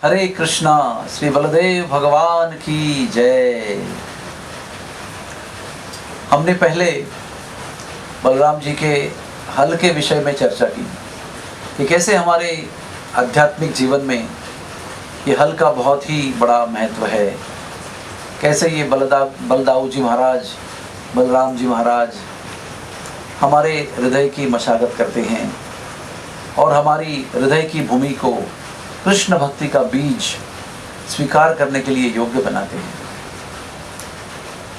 हरे कृष्णा। श्री बलदेव भगवान की जय। हमने पहले बलराम जी के हल के विषय में चर्चा की कि कैसे हमारे आध्यात्मिक जीवन में ये हल का बहुत ही बड़ा महत्व है। कैसे ये बलदाऊ जी महाराज, बलराम जी महाराज हमारे हृदय की मशागत करते हैं और हमारी हृदय की भूमि को कृष्ण भक्ति का बीज स्वीकार करने के लिए योग्य बनाते हैं।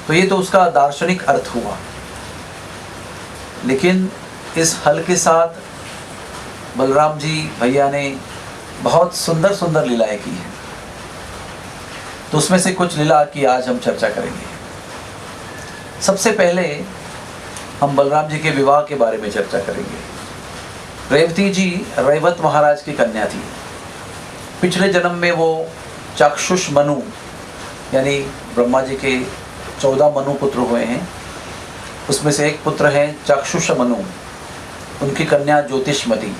तो ये तो उसका दार्शनिक अर्थ हुआ, लेकिन इस हल के साथ बलराम जी भैया ने बहुत सुंदर सुंदर लीलाएं की हैं। तो उसमें से कुछ लीला की आज हम चर्चा करेंगे। सबसे पहले हम बलराम जी के विवाह के बारे में चर्चा करेंगे। रेवती जी रैवत महाराज की कन्या थी। पिछले जन्म में वो चाक्षुष मनु यानी ब्रह्मा जी के 14 मनु पुत्र हुए हैं, उसमें से एक पुत्र है चाक्षुष मनु। उनकी कन्या ज्योतिषमती,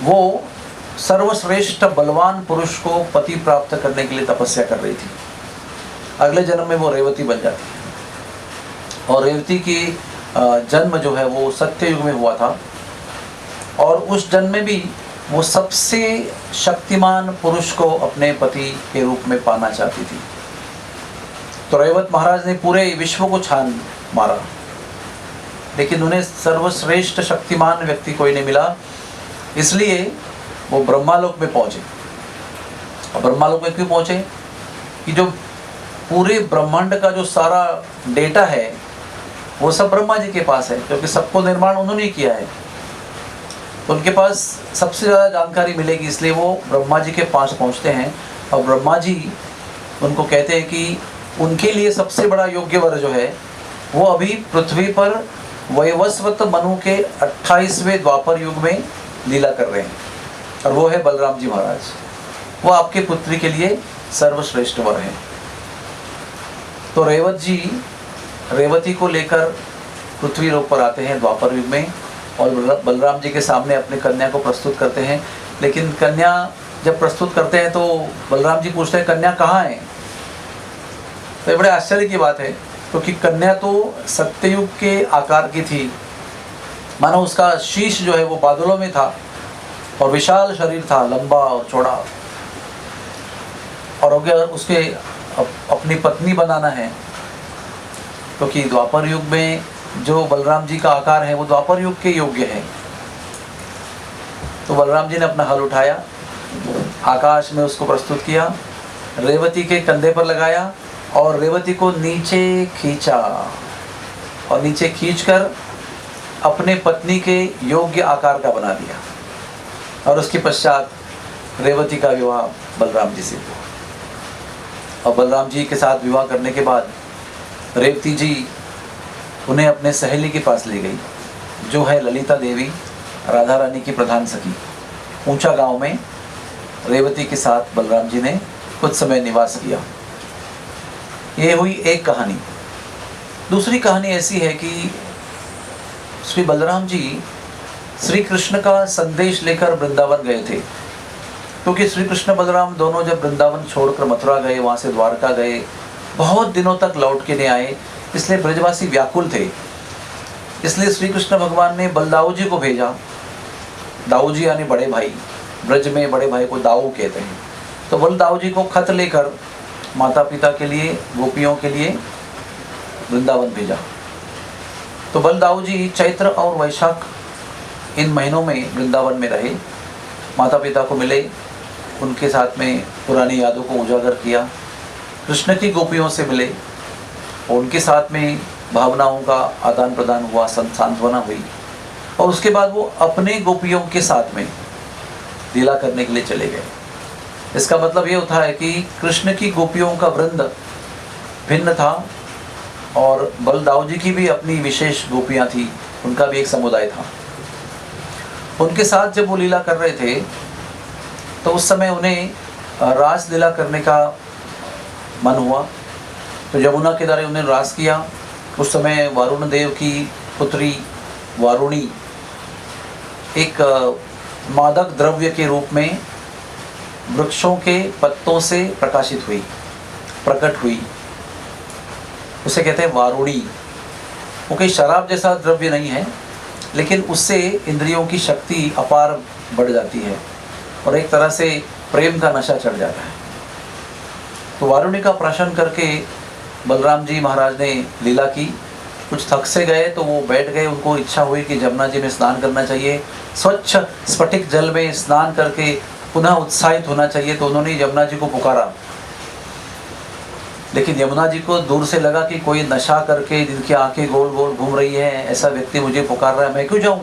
वो सर्वश्रेष्ठ बलवान पुरुष को पति प्राप्त करने के लिए तपस्या कर रही थी। अगले जन्म में वो रेवती बन जाती है और रेवती की जन्म जो है वो सत्ययुग में हुआ था और उस जन्म में भी वो सबसे शक्तिमान पुरुष को अपने पति के रूप में पाना चाहती थी। तो रैवत महाराज ने पूरे विश्व को छान मारा, लेकिन उन्हें सर्वश्रेष्ठ शक्तिमान व्यक्ति कोई नहीं मिला। इसलिए वो ब्रह्मालोक में पहुंचे। और ब्रह्मालोक में क्यों पहुंचे कि जो पूरे ब्रह्मांड का जो सारा डेटा है वो सब ब्रह्मा जी के पास है, क्योंकि सबको निर्माण उन्होंने किया है। तो उनके पास सबसे ज़्यादा जानकारी मिलेगी, इसलिए वो ब्रह्मा जी के पास पहुंचते हैं और ब्रह्मा जी उनको कहते हैं कि उनके लिए सबसे बड़ा योग्य वर जो है वो अभी पृथ्वी पर वैवस्वत मनु के 28वें द्वापर युग में लीला कर रहे हैं और वो है बलराम जी महाराज। वो आपके पुत्री के लिए सर्वश्रेष्ठ वर है। तो रेवत जी रेवती को लेकर पृथ्वी लोक पर आते हैं द्वापर युग में और बलराम जी के सामने अपने कन्या को प्रस्तुत करते हैं। लेकिन कन्या जब प्रस्तुत करते हैं तो बलराम जी पूछते हैं कन्या कहाँ है। तो ये बड़े आश्चर्य की बात है, क्योंकि कन्या तो सत्ययुग के आकार की थी, मानो उसका शीश जो है वो बादलों में था और विशाल शरीर था, लंबा और चौड़ा। और अगर उसके अपनी पत्नी बनाना है, क्योंकि द्वापर युग में जो बलराम जी का आकार है वो द्वापर युग के योग्य है। तो बलराम जी ने अपना हल उठाया, आकाश में उसको प्रस्तुत किया, रेवती के कंधे पर लगाया और रेवती को नीचे खींचा और नीचे खींचकर अपने पत्नी के योग्य आकार का बना दिया। और उसके पश्चात रेवती का विवाह बलराम जी से हुआ। और बलराम जी के साथ विवाह करने के बाद रेवती जी उन्हें अपने सहेली के पास ले गई, जो है ललिता देवी, राधा रानी की प्रधान सखी। ऊंचा गांव में रेवती के साथ बलराम जी ने कुछ समय निवास किया। ये हुई एक कहानी। दूसरी कहानी ऐसी है कि श्री बलराम जी श्री कृष्ण का संदेश लेकर वृंदावन गए थे, क्योंकि श्री कृष्ण बलराम दोनों जब वृंदावन छोड़कर मथुरा गए, वहाँ से द्वारका गए, बहुत दिनों तक लौट के नहीं आए, इसलिए ब्रजवासी व्याकुल थे। इसलिए श्री कृष्ण भगवान ने बलदाऊ जी को भेजा। दाऊ जी यानी बड़े भाई, ब्रज में बड़े भाई को दाऊ कहते हैं। तो बलदाऊ जी को खत लेकर माता पिता के लिए, गोपियों के लिए वृंदावन भेजा। तो बलदाऊ जी चैत्र और वैशाख इन महीनों में वृंदावन में रहे, माता पिता को मिले, उनके साथ में पुरानी यादों को उजागर किया, कृष्ण की गोपियों से मिले और उनके साथ में भावनाओं का आदान प्रदान हुआ, सांत्वना हुई। और उसके बाद वो अपने गोपियों के साथ में लीला करने के लिए चले गए। इसका मतलब ये होता है कि कृष्ण की गोपियों का वृंद भिन्न था और बलदाऊ जी की भी अपनी विशेष गोपियाँ थी, उनका भी एक समुदाय था। उनके साथ जब वो लीला कर रहे थे तो उस समय उन्हें रास लीला करने का मन हुआ। तो यमुना के किनारे उन्हें रास किया। उस समय वरुण देव की पुत्री वारुणी एक मादक द्रव्य के रूप में वृक्षों के पत्तों से प्रकट हुई। उसे कहते हैं वारुणी। वो कोई शराब जैसा द्रव्य नहीं है, लेकिन उससे इंद्रियों की शक्ति अपार बढ़ जाती है और एक तरह से प्रेम का नशा चढ़ जाता है। तो वारुणी का प्राशन करके बलराम जी महाराज ने लीला की। कुछ थक से गए तो वो बैठ गए। उनको इच्छा हुई कि यमुना जी में स्नान करना चाहिए, स्वच्छ स्फटिक जल में स्नान करके पुनः उत्साहित होना चाहिए। तो उन्होंने यमुना जी को पुकारा, लेकिन यमुना जी को दूर से लगा कि कोई नशा करके जिनकी आंखें गोल गोल घूम रही है, ऐसा व्यक्ति मुझे पुकार रहा है, मैं क्यों जाऊं,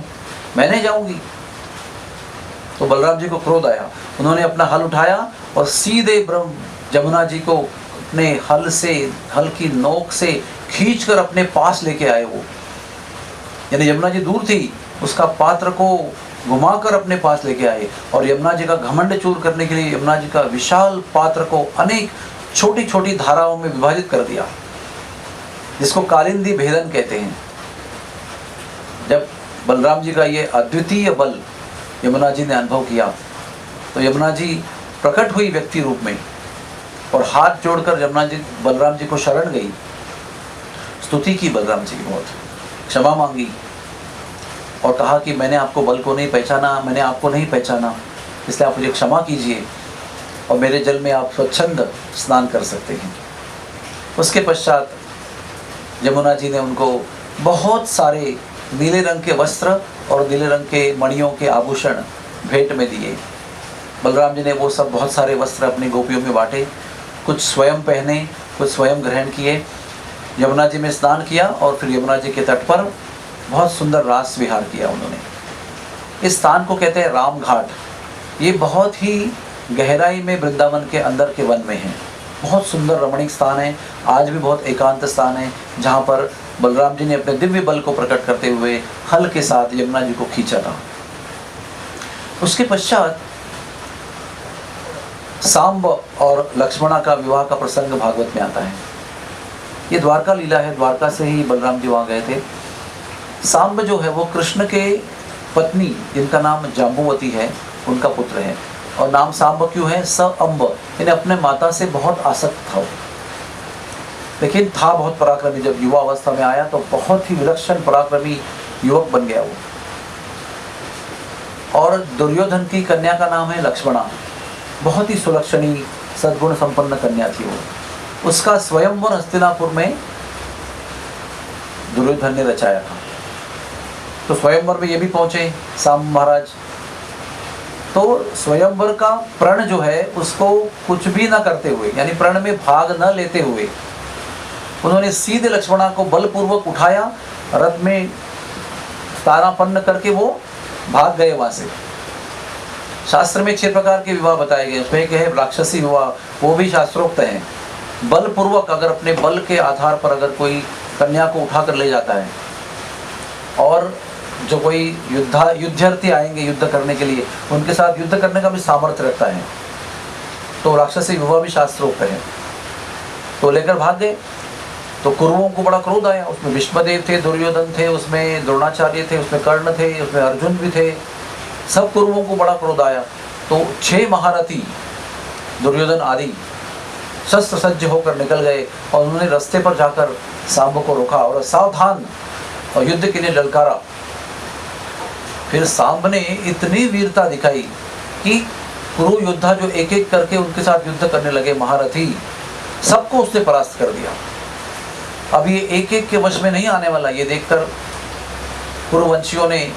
मैं नहीं जाऊंगी। तो बलराम जी को क्रोध आया। उन्होंने अपना हल उठाया और सीधे यमुना जी को अपने हल की नोक से खींचकर अपने पास लेके आए। वो यानी यमुना जी दूर थी, उसका पात्र को घुमाकर अपने पास लेके आए और यमुना जी का घमंड चूर करने के लिए यमुना जी का विशाल पात्र को अनेक छोटी छोटी धाराओं में विभाजित कर दिया, जिसको कालिंदी भेदन कहते हैं। जब बलराम जी का ये अद्वितीय बल यमुना जी ने अनुभव किया तो यमुना जी प्रकट हुई व्यक्ति रूप में और हाथ जोड़कर यमुना जी बलराम जी को शरण गई, स्तुति की बलराम जी की, बहुत क्षमा मांगी और कहा कि मैंने आपको बल को नहीं पहचाना, मैंने आपको नहीं पहचाना, इसलिए आप मुझे क्षमा कीजिए और मेरे जल में आप स्वच्छंद स्नान कर सकते हैं। उसके पश्चात यमुना जी ने उनको बहुत सारे नीले रंग के वस्त्र और नीले रंग के मणियों के आभूषण भेंट में दिए। बलराम जी ने वो सब बहुत सारे वस्त्र अपनी गोपियों में बांटे, कुछ स्वयं पहने, कुछ स्वयं ग्रहण किए। यमुना जी में स्नान किया और फिर यमुना जी के तट पर बहुत सुंदर रास विहार किया उन्होंने। इस स्थान को कहते हैं राम घाट। ये बहुत ही गहराई में वृंदावन के अंदर के वन में है। बहुत सुंदर रमणीक स्थान है। आज भी बहुत एकांत स्थान है जहाँ पर बलराम जी ने अपने दिव्य बल को प्रकट करते हुए हल के साथ यमुना जी को खींचा था। उसके पश्चात सांब और लक्ष्मणा का विवाह का प्रसंग भागवत में आता है। ये द्वारका लीला है, द्वारका से ही बलराम जी वहाँ गए थे। सांब जो है वो कृष्ण के पत्नी जिनका नाम जाम्बुवती है उनका पुत्र है। और नाम सांब क्यों है? स अम्ब, यानी अपने माता से बहुत आसक्त था, लेकिन था बहुत पराक्रमी। जब युवा अवस्था में आया तो बहुत ही विलक्षण पराक्रमी युवक बन गया वो। और दुर्योधन की कन्या का नाम है लक्ष्मणा, बहुत ही सुलक्षणी सद्गुण संपन्न कन्या थी वो। उसका स्वयंवर हस्तिनापुर में दुर्योधन ने रचाया था। तो स्वयंवर में ये भी पहुंचे सांब महाराज। तो स्वयंवर का प्रण जो है उसको कुछ भी न करते हुए, यानी प्रण में भाग न लेते हुए, उन्होंने सीधे लक्ष्मणा को बलपूर्वक उठाया, रथ में तारापन्न करके वो भाग गए वहां से। शास्त्र में 6 प्रकार के विवाह बताए गए, उसमें एक है राक्षसी विवाह, वो भी शास्त्रोक्त है। बलपूर्वक अगर अपने बल के आधार पर अगर कोई कन्या को उठाकर ले जाता है और जो कोई युद्धार्थी आएंगे युद्ध करने के लिए, उनके साथ युद्ध करने का भी सामर्थ्य रखता है, तो राक्षसी विवाह भी शास्त्रोक्त है। तो लेकर भाग गए। तो कुरुओं को बड़ा क्रोध आया। उसमें भीष्मदेव थे, दुर्योधन थे, उसमें द्रोणाचार्य थे, उसमें कर्ण थे, उसमें अर्जुन भी थे। सब कुरुओं को बड़ा क्रोध आया। तो 6 महारथी दुर्योधन आदि शस्त्र सज्ज होकर निकल गए और उन्होंने रास्ते पर जाकर सांब को रोका और सावधान और युद्ध के लिए ललकारा। फिर सांब ने इतनी वीरता दिखाई कि कुरु योद्धा जो एक एक करके उनके साथ युद्ध करने लगे, महारथी, सबको उसने परास्त कर दिया। अब ये एक एक के वश में नहीं आने वाला। ये देखकर कुरुवंशियों ने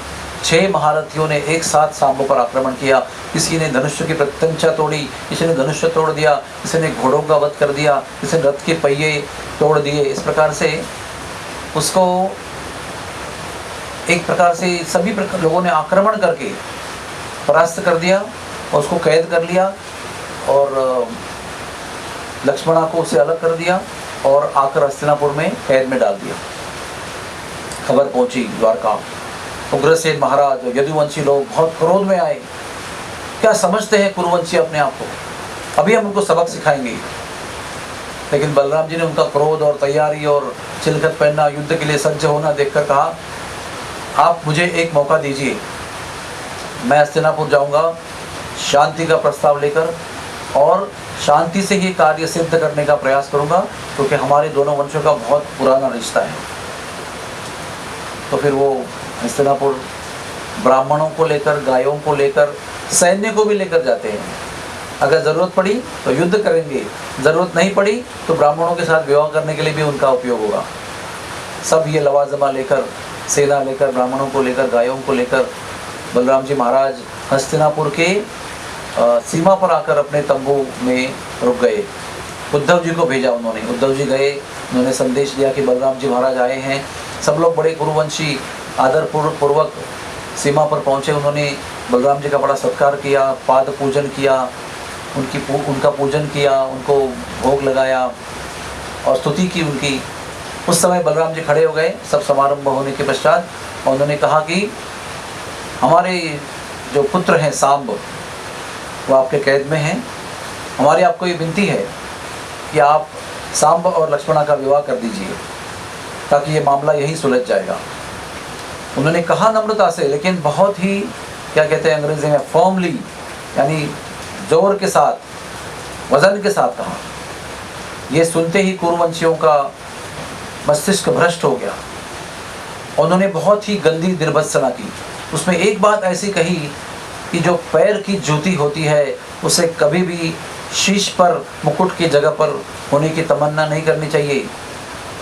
6 महारथियों ने एक साथ सांब पर आक्रमण किया। किसी ने धनुष्य की प्रत्यंचा तोड़ी, किसी ने धनुष्य तोड़ दिया, किसी ने घोड़ों का वध कर दिया, किसी ने रथ के पहिए तोड़ दिए। इस प्रकार से उसको एक प्रकार से सभी लोगों ने आक्रमण करके परास्त कर दिया और उसको कैद कर लिया और लक्ष्मणा को उसे अलग कर दिया और आकर हस्तिनापुर में कैद में डाल दिया। खबर पहुंची द्वारका। उग्रसेन महाराज और यदुवंशी लोग बहुत क्रोध में आए। क्या समझते हैं कुरुवंशी अपने आप को, अभी हम उनको सबक सिखाएंगे। लेकिन बलराम जी ने उनका क्रोध और तैयारी और चिलखत पहनना, युद्ध के लिए सज्ज होना देखकर कहा, आप मुझे एक मौका दीजिए, मैं हस्तिनापुर जाऊंगा शांति का प्रस्ताव लेकर और शांति से ये कार्य सिद्ध करने का प्रयास करूँगा, क्योंकि हमारे दोनों वंशों का बहुत पुराना रिश्ता है। तो फिर वो हस्तिनापुर ब्राह्मणों को लेकर, गायों को लेकर, सैन्य को भी लेकर जाते हैं। अगर ज़रूरत पड़ी तो युद्ध करेंगे, ज़रूरत नहीं पड़ी तो ब्राह्मणों के साथ विवाह करने के लिए भी उनका उपयोग होगा। सब ये लवाजमा लेकर, सेना लेकर, ब्राह्मणों को लेकर, गायों को लेकर बलराम जी महाराज हस्तिनापुर के सीमा पर आकर अपने तंबू में रुक गए। उद्धव जी को भेजा उन्होंने, उद्धव जी गए, उन्होंने संदेश दिया कि बलराम जी महाराज आए हैं। सब लोग बड़े कुरुवंशी आदर पूर्वक सीमा पर पहुँचे। उन्होंने बलराम जी का बड़ा सत्कार किया, पाद पूजन किया, उनका पूजन किया, उनको भोग लगाया और स्तुति की उनकी। उस समय बलराम जी खड़े हो गए सब समारंभ होने के पश्चात, और उन्होंने कहा कि हमारे जो पुत्र हैं सांब, वो आपके कैद में हैं। हमारी आपको ये विनती है कि आप सांब और लक्ष्मणा का विवाह कर दीजिए, ताकि ये मामला यही सुलझ जाएगा। उन्होंने कहा नम्रता से, लेकिन बहुत ही क्या कहते हैं अंग्रेजी में, फर्मली, यानी जोर के साथ, वजन के साथ कहा। ये सुनते ही कुरुवंशियों का मस्तिष्क भ्रष्ट हो गया। उन्होंने बहुत ही गंदी दुर्भत्सना की। उसमें एक बात ऐसी कही कि जो पैर की जूती होती है उसे कभी भी शीश पर, मुकुट की जगह पर होने की तमन्ना नहीं करनी चाहिए।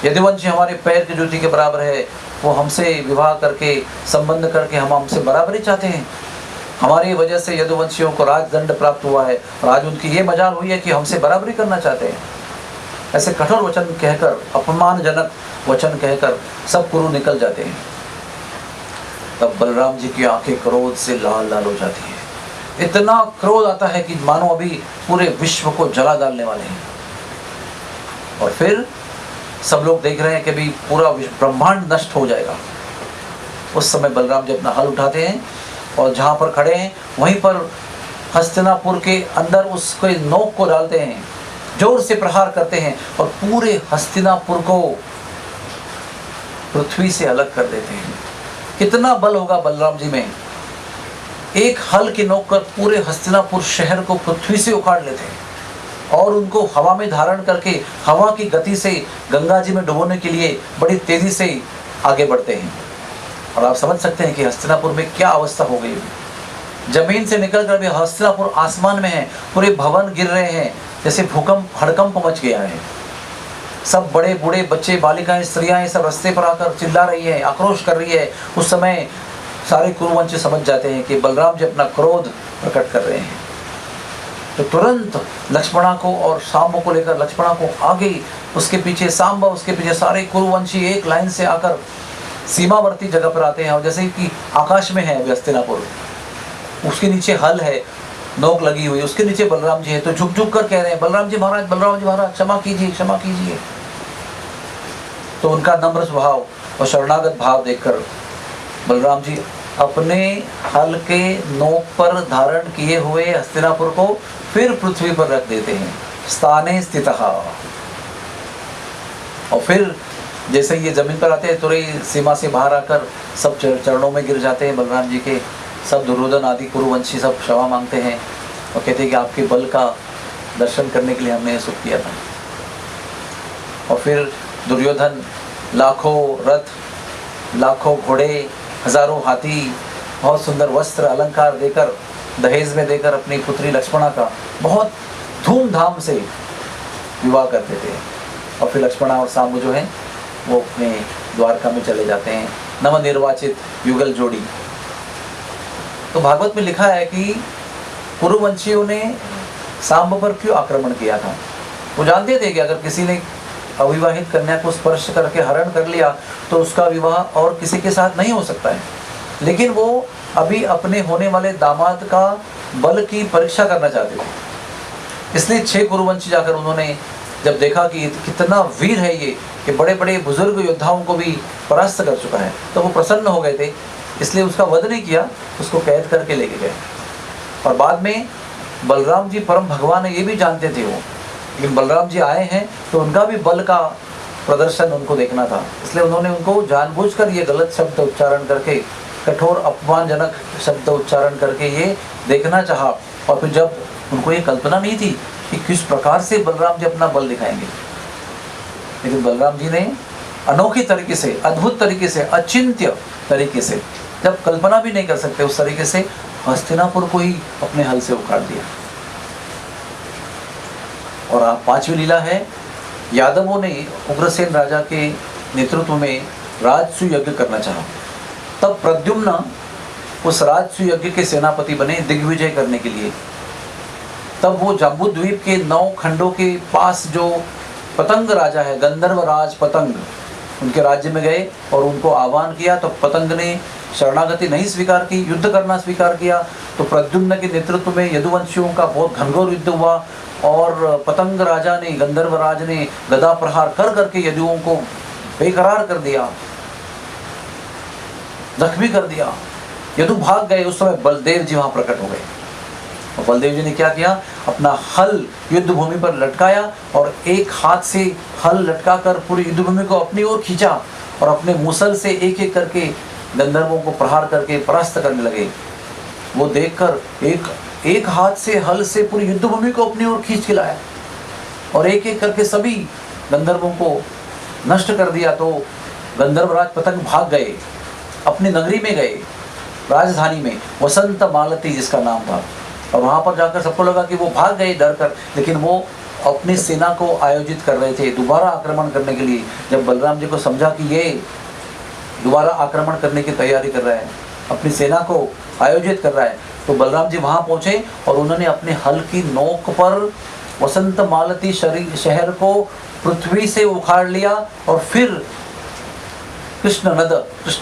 यदुवंशी हमारे पैर की जूती के बराबर है, वो हमसे विवाह करके, संबंध करके हम हमसे बराबरी चाहते हैं। हमारी वजह से यदुवंशियों को राजदंड प्राप्त हुआ है और आज उनकी ये मजाल हुई है कि हमसे बराबरी करना चाहते हैं। ऐसे कठोर वचन कहकर, अपमानजनक वचन कहकर सब कुरु निकल जाते हैं। तब बलराम जी की आंखें क्रोध से लाल लाल हो जाती है। इतना क्रोध आता है कि मानो अभी पूरे विश्व को जला डालने वाले हैं। और फिर सब लोग देख रहे हैं कि अभी पूरा ब्रह्मांड नष्ट हो जाएगा। उस समय बलराम जी अपना हल उठाते हैं और जहाँ पर खड़े हैं वहीं पर हस्तिनापुर के अंदर उसके नोक को डालते हैं, जोर से प्रहार करते हैं और पूरे हस्तिनापुर को पृथ्वी से अलग कर देते हैं। कितना बल होगा बलराम जी में। एक हल की नोक कर पूरे हस्तिनापुर शहर को पृथ्वी से उखाड़ लेते हैं और उनको हवा में धारण करके हवा की गति से गंगा जी में डुबोने के लिए बड़ी तेजी से आगे बढ़ते हैं। और आप समझ सकते हैं कि हस्तिनापुर में क्या अवस्था हो गई। जमीन से निकलकर भी हस्तिनापुर आसमान में है, पूरे भवन गिर रहे हैं, जैसे भूकंप, हड़कंप मच गया है। सब बड़े बूढ़े, बच्चे, बालिकाएं, स्त्रियां सब रास्ते पर आकर चिल्ला रही है, आक्रोश कर रही है। उस समय सारे कुरुवंशी समझ जाते हैं कि बलराम जी अपना क्रोध प्रकट कर रहे हैं। तो तुरंत लक्ष्मणा को और सांब को लेकर लक्ष्मणा को आगे, उसके पीछे सांब, उसके पीछे सारे कुरुवंशी एक लाइन से आकर सीमावर्ती जगह पर आते हैं। और जैसे कि आकाश में है हस्तिनापुर, उसके नीचे हल है, नोक लगी हुई, उसके नीचे बलराम जी है। तो झुक झुक कर कह रहे हैं, बलराम जी महाराज, बलराम जी महाराज, क्षमा कीजिए, क्षमा कीजिए। तो उनका नम्र स्वभाव और शरणागत भाव देखकर बलराम जी अपने हल के नोक पर धारण किए हुए हस्तिनापुर को फिर पृथ्वी पर रख देते हैं, स्थाने स्थितः। और फिर जैसे ये जमीन पर आते हैं, तुरंत सीमा से बाहर आकर सब चरणों में गिर जाते हैं बलराम जी के। सब दुर्योधन आदि कुरुवंशी सब क्षमा मांगते हैं और कहते हैं कि आपके बल का दर्शन करने के लिए हमने ये सुख किया था। और फिर दुर्योधन लाखों रथ, लाखों घोड़े, हजारों हाथी, बहुत सुंदर वस्त्र अलंकार देकर, दहेज में देकर अपनी पुत्री लक्ष्मणा का बहुत धूमधाम से विवाह करते थे। और फिर लक्ष्मणा और सांब जो हैं वो अपने द्वारका में चले जाते हैं, नवनिर्वाचित युगल जोड़ी। तो भागवत में लिखा है कि कुरुवंशियों ने सांब पर क्यों आक्रमण किया था। वो जानते थे कि अगर किसी ने अविवाहित कन्या को स्पर्श करके हरण कर लिया तो उसका विवाह और किसी के साथ नहीं हो सकता है। लेकिन वो अभी अपने होने वाले दामाद का बल की परीक्षा करना चाहते थे। इसलिए 6 कुरुवंशी जाकर उन्होंने जब देखा कि कितना वीर है ये, कि बड़े बड़े बुजुर्ग योद्धाओं को भी परास्त कर चुका है, तो वो प्रसन्न हो गए थे। इसलिए उसका वध नहीं किया, उसको कैद करके लेके गए। और बाद में बलराम जी परम भगवान है ये भी जानते थे वो, लेकिन बलराम जी आए हैं तो उनका भी बल का प्रदर्शन उनको देखना था। इसलिए उन्होंने उनको जानबूझकर ये गलत शब्द उच्चारण करके, कठोर अपमानजनक शब्द उच्चारण करके ये देखना चाहा। और फिर जब उनको ये कल्पना नहीं थी कि किस प्रकार से बलराम जी अपना बल दिखाएंगे, लेकिन बलराम जी ने अनोखे तरीके से, अद्भुत तरीके से, अचिंत्य तरीके से, जब कल्पना भी नहीं कर सकते उस तरीके से हस्तिनापुर को ही अपने हल से उखाड़ दिया। और 5वीं लीला है, यादवों ने उग्रसेन राजा के नेतृत्व में राजसू यज्ञ करना चाहा। तब प्रद्युम्न उस राजसू यज्ञ के सेनापति बने दिग्विजय करने के लिए। तब वो जम्बूद्वीप के 9 खंडों के पास जो पतंग राजा है, गंधर्व राज पतंग, उनके राज्य में गए और उनको आह्वान किया। तो पतंग ने शरणागति नहीं स्वीकार की, युद्ध करना स्वीकार किया। तो प्रद्युम्न के नेतृत्व में यदुवंशियों का बहुत घनघोर युद्ध हुआ और पतंग राजा ने, गंधर्व राज ने गदा प्रहार कर करके यदुओं को बेकरार कर दिया, जख्मी कर दिया। यदु भाग गए। उस समय बलदेव जी वहां प्रकट हो गए और बलदेव जी ने क्या किया, अपना हल युद्ध भूमि पर लटकाया और एक हाथ से हल लटकाकर पूरी युद्ध भूमि को अपनी ओर खींचा और अपने मुसल से एक एक करके गंधर्वों को प्रहार करके परास्त करने लगे। वो देखकर एक हाथ से हल से पूरी युद्ध भूमि को अपनी ओर खींच के लाया और एक एक करके सभी गंधर्वों को नष्ट कर दिया। तो गंधर्वराज पतंग भाग गए, अपनी नगरी में गए, राजधानी में, वसंत मालती जिसका नाम था। और वहाँ पर जाकर सबको लगा कि वो भाग गए डर कर, लेकिन वो अपनी सेना को आयोजित कर रहे थे दोबारा आक्रमण करने के लिए। जब बलराम जी को समझा कि ये दोबारा आक्रमण करने की तैयारी कर रहा है, अपनी सेना को आयोजित कर रहा है, तो बलराम जी वहाँ पहुँचे और उन्होंने अपने हल की नोक पर वसंत मालती शहर को पृथ्वी से उखाड़ लिया और फिर कृष्ण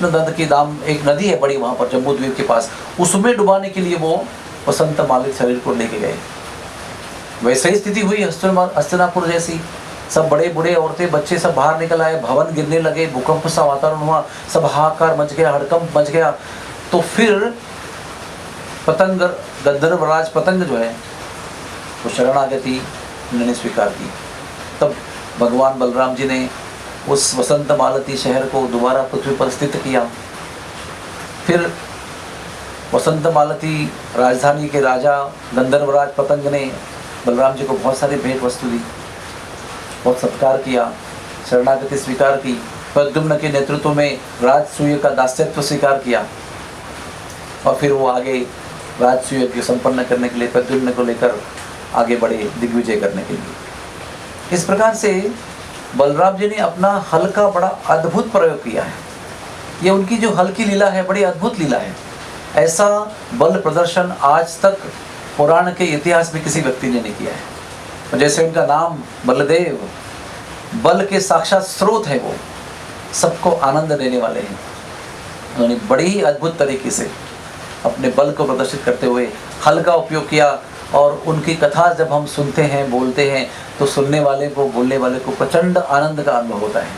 नद की नाम एक नदी है बड़ी वहाँ पर जम्बूद्वीप के पास, उसमें डुबाने के लिए वो वसंत मालिक शरीर को लेके गए। वैसे ही स्थिति हुई हस्तिनापुर जैसी। सब बड़े बूढ़े औरतें बच्चे सब बाहर निकल आए, भवन गिरने लगे, भूकंप सा वातावरण हुआ, सब हाहाकार मच गया, हड़कंप मच गया। तो फिर पतंग, गंधर्वराज पतंग जो है वो शरणागति उन्होंने स्वीकार की। तब भगवान बलराम जी ने उस वसंत मालती शहर को दोबारा पृथ्वी पर स्थित किया। फिर वसंत मालती राजधानी के राजा गंधर्वराज पतंग ने बलराम जी को बहुत सारी भेंट वस्तु दी, बहुत सत्कार किया, शरणागति स्वीकार की। प्रद्युम्न के नेतृत्व में राजसूय का दास्यत्व स्वीकार किया और फिर वो आगे राजसूय को संपन्न करने के लिए प्रद्युम्न को लेकर आगे बढ़े दिग्विजय करने के लिए। इस प्रकार से बलराम जी ने अपना हल का बड़ा अद्भुत प्रयोग किया है। ये उनकी जो हल की लीला है बड़ी अद्भुत लीला है। ऐसा बल प्रदर्शन आज तक पुराण के इतिहास में किसी व्यक्ति ने नहीं किया है। तो जैसे उनका नाम बलदेव, बल के साक्षात स्रोत है, वो सबको आनंद देने वाले हैं। उन्होंने बड़ी ही अद्भुत तरीके से अपने बल को प्रदर्शित करते हुए हल का उपयोग किया। और उनकी कथा जब हम सुनते हैं, बोलते हैं, तो सुनने वाले को, बोलने वाले को प्रचंड आनंद का अनुभव होता है,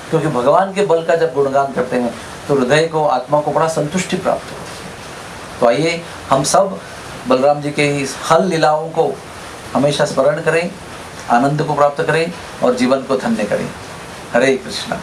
क्योंकि भगवान के बल का जब गुणगान करते हैं तो हृदय को, आत्मा को बड़ा संतुष्टि प्राप्त होती है। तो आइए हम सब बलराम जी के इस हल लीलाओं को हमेशा स्मरण करें, आनंद को प्राप्त करें और जीवन को धन्य करें। हरे कृष्णा।